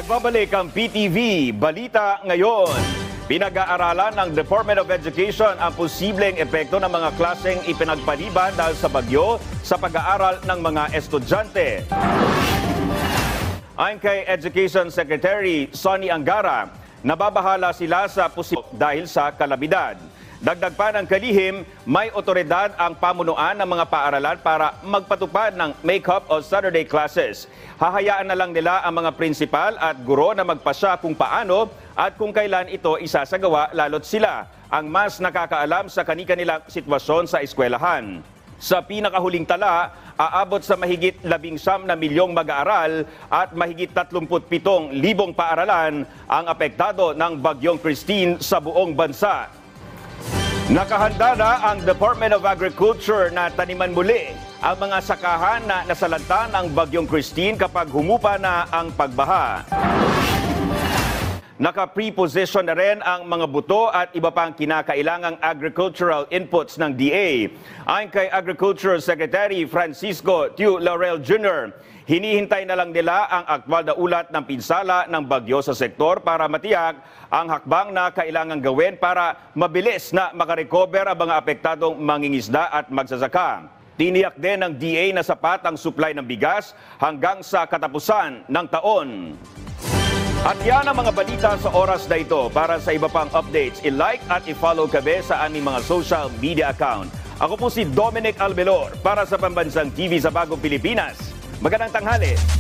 Nagbabalik ang PTV Balita Ngayon. Pinag-aaralan ng Department of Education ang posibleng epekto ng mga klaseng ipinagpaliban dahil sa bagyo sa pag-aaral ng mga estudyante. Ayon kay Education Secretary Sonny Angara, nababahala sila sa dahil sa kalamidad. Dagdag pa ng kalihim, may otoridad ang pamunuan ng mga paaralan para magpatupad ng make-up o Saturday classes. Hahayaan na lang nila ang mga prinsipal at guro na magpasya kung paano at kung kailan ito isasagawa, lalo't sila ang mas nakakaalam sa kani-kanilang sitwasyon sa eskwelahan. Sa pinakahuling tala, aabot sa mahigit 19 na milyong mag-aaral at mahigit 37,000 paaralan ang apektado ng Bagyong Christine sa buong bansa. Nakahanda na ang Department of Agriculture na taniman muli ang mga sakahan na nasalanta ng Bagyong Christine kapag humupa na ang pagbaha. Naka-preposition na rin ang mga buto at iba pang kinakailangang agricultural inputs ng DA. Ayon kay Agriculture Secretary Francisco Tiu Laurel Jr., hinihintay na lang nila ang aktwal na ulat ng pinsala ng bagyo sa sektor para matiyak ang hakbang na kailangang gawin para mabilis na makarecover ang mga apektadong mangingisda at magsasaka. Tiniyak din ng DA na sapat ang supply ng bigas hanggang sa katapusan ng taon. At yan ang mga balita sa oras na ito. Para sa iba pang updates, i-like at i-follow kami sa aming mga social media account. Ako po si Dominic Albelor para sa Pambansang TV sa Bagong Pilipinas. Magandang tanghali.